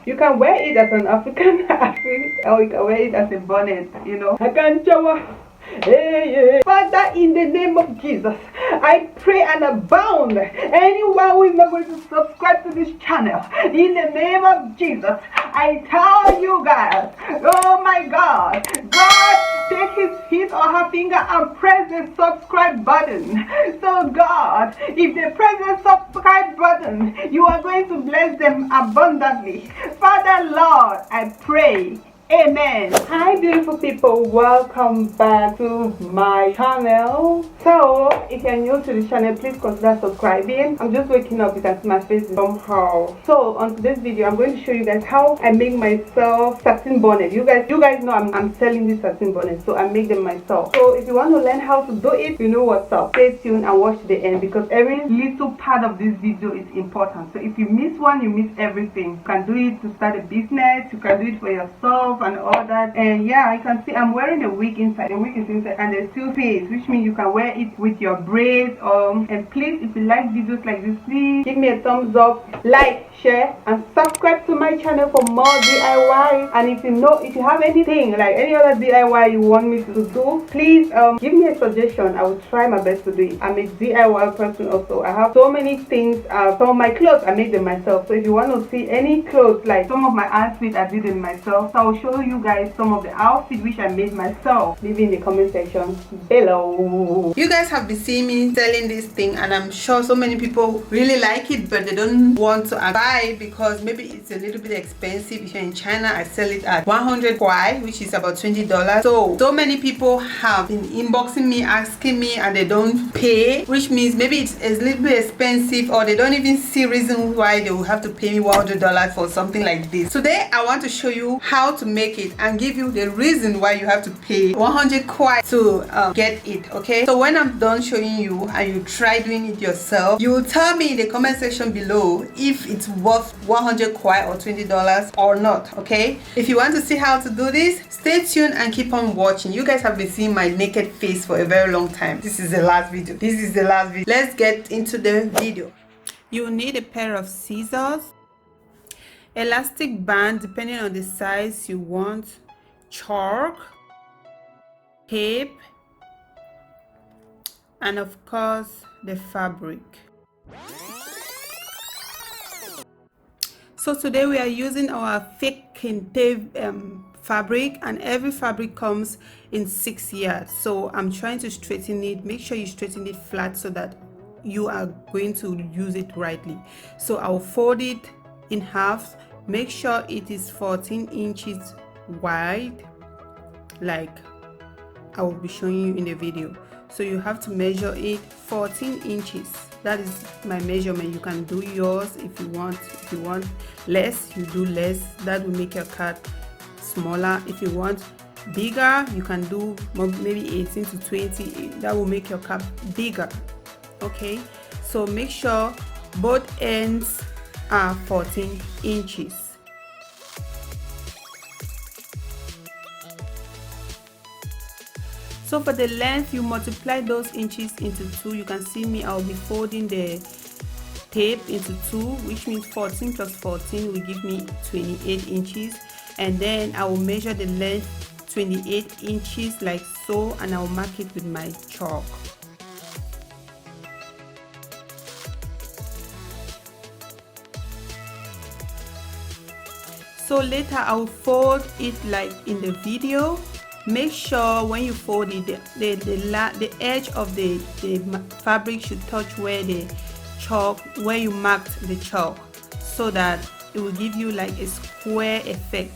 You can wear it as an African outfit, or you can wear it as a bonnet, you know. I can shower. Hey, hey. Father, in the name of Jesus, I pray and abound anyone who is not going to subscribe to this channel. In the name of Jesus, I tell you guys, oh my God, God, take his or her finger and press the subscribe button. So God, if they press the subscribe button, you are going to bless them abundantly. Father, Lord, I pray. Amen. Hi beautiful people, welcome back to my channel. So if you're new to the channel, please consider subscribing. I'm just waking up, you can see my face somehow. So on today's video, I'm going to show you guys how I make myself satin bonnet. You guys know I'm selling this satin bonnet, so I make them myself. So if you want to learn how to do it, you know what's up. Stay tuned and watch to the end, because every little part of this video is important. So if you miss one, you miss everything. You can do it to start a business, you can do it for yourself and all that. And yeah, you can see I'm wearing a wig inside. The wig is inside and there's still space, which means you can wear it with your braids. And please, if you like videos like this, please give me a thumbs up, like, share, and subscribe to my channel for more DIY. And if you have anything like any other DIY you want me to do, please give me a suggestion. I will try my best to do it. I'm a DIY person also. I have so many things. Some of my clothes I make them myself. So if you want to see any clothes, like some of my outfits I did them myself, so I will show you guys some of the outfits which I made myself. Leave in the comment section below. You guys have been seeing me selling this thing, and I'm sure so many people really like it, but they don't want to buy because maybe it's a little bit expensive. If you're in China, I sell it at 100 kwai, which is about $20. So many people have been inboxing me, asking me, and they don't pay, which means maybe it's a little bit expensive, or they don't even see reason why they will have to pay me $100 for something like this. Today I want to show you how to make it and give you the reason why you have to pay 100 kwai to get it. Okay, so when I'm done showing you and you try doing it yourself, you will tell me in the comment section below if it's worth 100 kwai or $20 or not. Okay, if you want to see how to do this, stay tuned and keep on watching. You guys have been seeing my naked face for a very long time. This is the last video. Let's get into the video. You need a pair of scissors, elastic band depending on the size you want, chalk, tape, and of course the fabric. So today we are using our fake tape fabric, and every fabric comes in 6 yards. So I'm trying to straighten it. Make sure you straighten it flat so that you are going to use it rightly. So I'll fold it in half. Make sure it is 14 inches wide, like I will be showing you in the video. So you have to measure it 14 inches. That is my measurement. You can do yours if you want. If you want less, you do less. That will make your cut smaller. If you want bigger, you can do maybe 18 to 20. That will make your cup bigger. Okay, so make sure both ends are 14 inches. So for the length, you multiply those inches into 2. You can see me, I'll be folding the tape into 2, which means 14 plus 14 will give me 28 inches. And then I will measure the length 28 inches like so, and I will mark it with my chalk. So later I will fold it like in the video. Make sure when you fold it, the edge of the fabric should touch where the chalk, where you marked the chalk, so that it will give you like a square effect.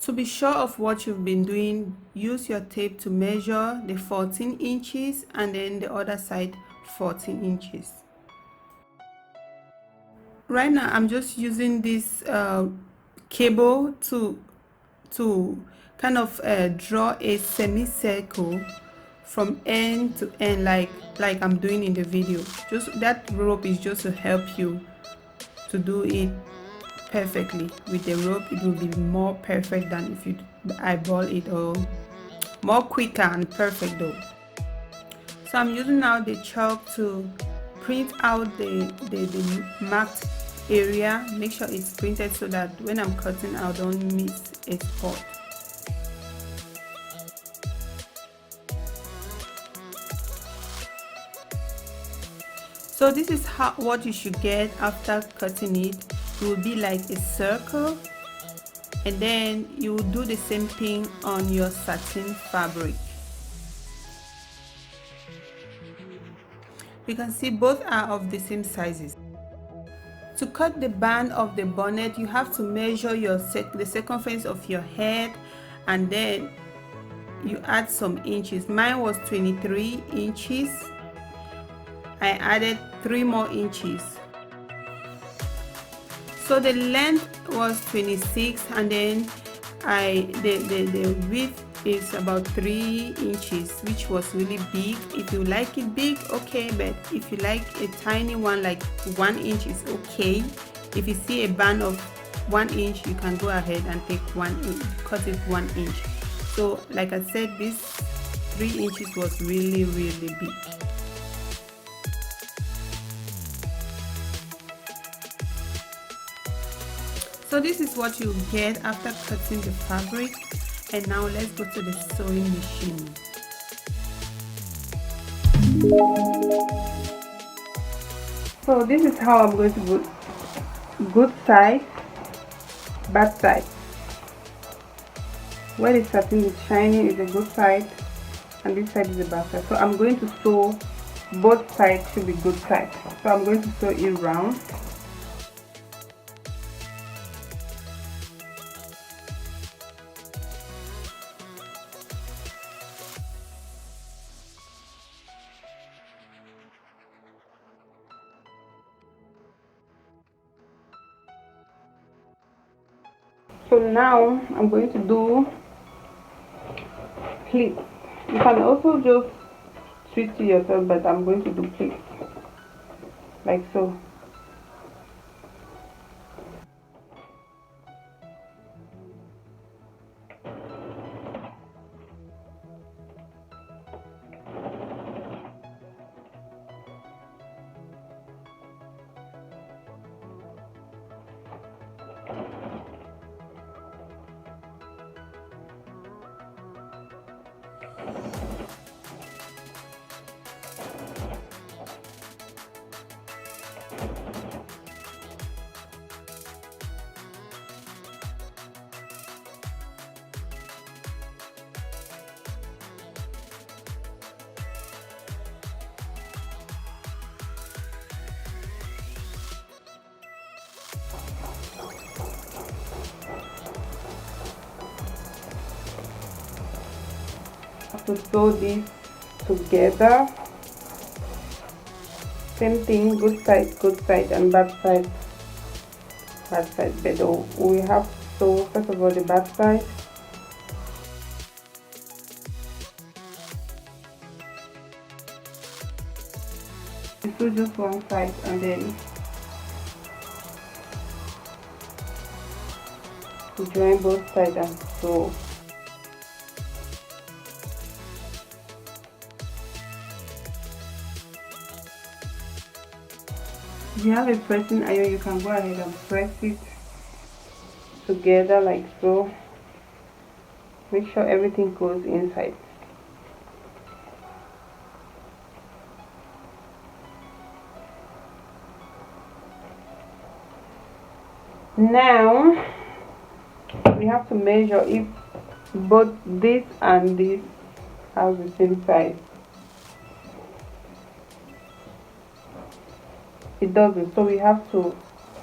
To be sure of what you've been doing, use your tape to measure the 14 inches and then the other side 14 inches. Right now I'm just using this cable to kind of draw a semicircle from end to end, like I'm doing in the video. Just that rope is just to help you to do it perfectly. With the rope it will be more perfect than if you eyeball it, or more quicker and perfect though. So I'm using now the chalk to print out the marked area. Make sure it's printed so that when I'm cutting I don't miss a spot. So this is what you should get after cutting it. It will be like a circle, and then you will do the same thing on your satin fabric. You can see both are of the same sizes. To cut the band of the bonnet, you have to measure the circumference of your head, and then you add some inches. Mine was 23 inches. I added 3 more inches. So the length was 26, and then the width is about 3 inches, which was really big. If you like it big, okay, but if you like a tiny one like 1 inch is okay. If you see a band of 1 inch, you can go ahead and take 1 inch, cut it 1 inch. So like I said, this 3 inches was really big. So this is what you get after cutting the fabric. And now let's go to the sewing machine. So this is how I'm going to put good side, bad side. Where the satin is shining is a good side, and this side is the bad side. So I'm going to sew both sides to be good side. So I'm going to sew it round. So now I'm going to do pleats. You can also just switch to yourself, but I'm going to do pleats like so. To sew this together, same thing, good side and bad side. But we have to sew first of all the bad side. You sew just one side and then you join both sides and sew. If you have a pressing iron, you can go ahead and press it together like so. Make sure everything goes inside. Now we have to measure if both this and this have the same size. It doesn't, so we have to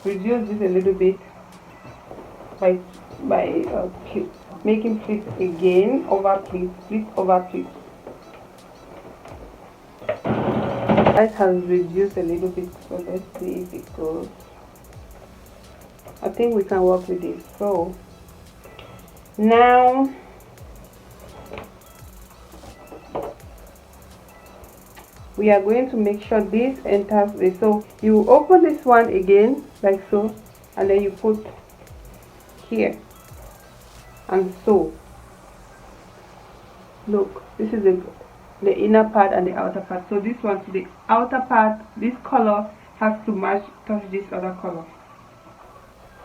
reduce this a little bit by making pleats again, over pleats, pleats over pleats. That has reduced a little bit, so let's see if it goes. I think we can work with this. So now we are going to make sure this enters this. So you open this one again like so, and then you put here and sew. Look, this is the inner part and the outer part. So this one, to the outer part, this color has to touch this other color,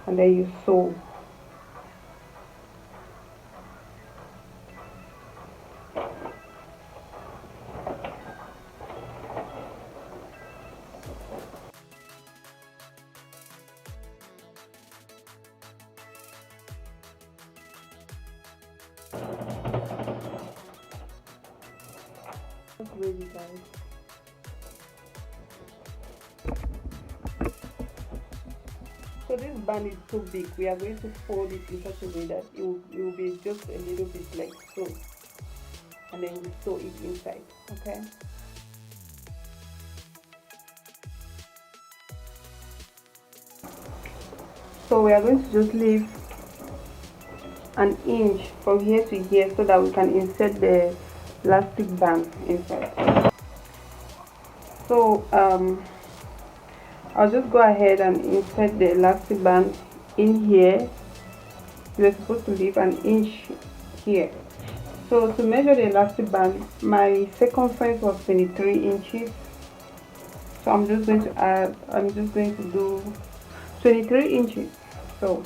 and then you sew. Really, guys. So this band is so big, we are going to fold it in such a way that it will be just a little bit like so, and then we sew it inside. Okay, so we are going to just leave an inch from here to here so that we can insert the elastic band inside. So I'll just go ahead and insert the elastic band in here. You're supposed to leave an inch here. So to measure the elastic band, my circumference was 23 inches. So I'm just going to do 23 inches. So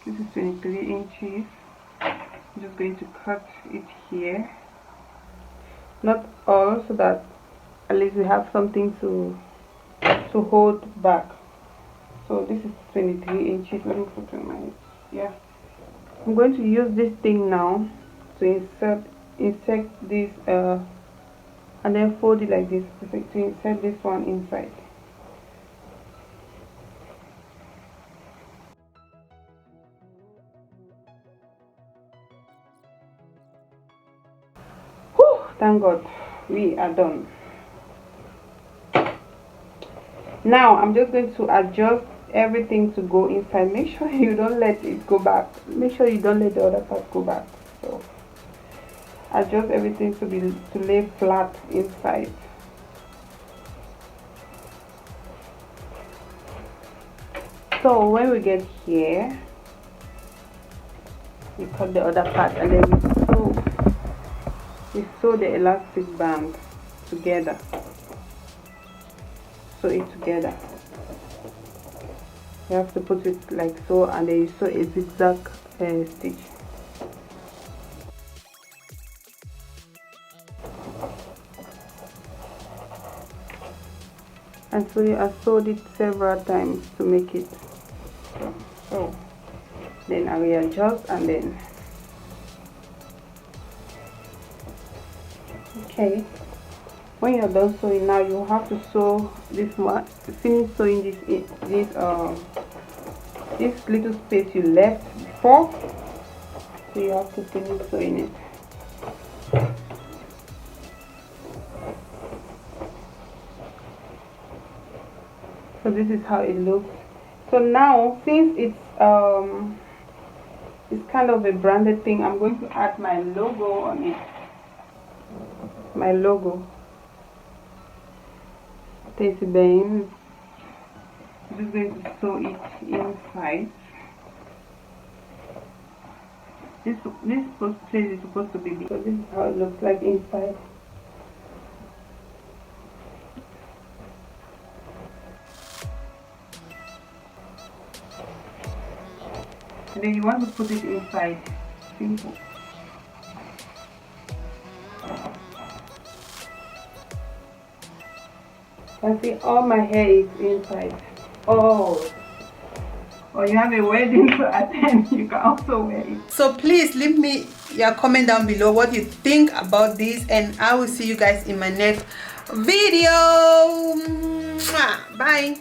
this is 23 inches. I'm just going to cut it here, not all, so that at least we have something to hold back. So this is 23 inches. Let me put in my, yeah, I'm going to use this thing now to insert this and then fold it like this to insert this one inside. Thank God, we are done. Now I'm just going to adjust everything to go inside. Make sure you don't let it go back. Make sure you don't let the other part go back. So adjust everything to lay flat inside. So when we get here, we cut the other part and then we sew the elastic band together. Sew it together. You have to put it like so, and then you sew a zigzag stitch. And so I sewed it several times to make it so. Then I will adjust, and then okay, when you're done sewing, now you have to sew this one, finish sewing this little space you left before. So you have to finish sewing it. So this is how it looks. So now, since it's kind of a branded thing, I'm going to add my logo on it. My logo. Tasty Beans. I'm just going to sew it inside. This place is supposed to be big. So this is how it looks like inside. And then you want to put it inside. Simple. You can see all my hair is inside. Oh, or you have a wedding to attend, you can also wear it. So please leave me your comment down below what you think about this, and I will see you guys in my next video. Bye.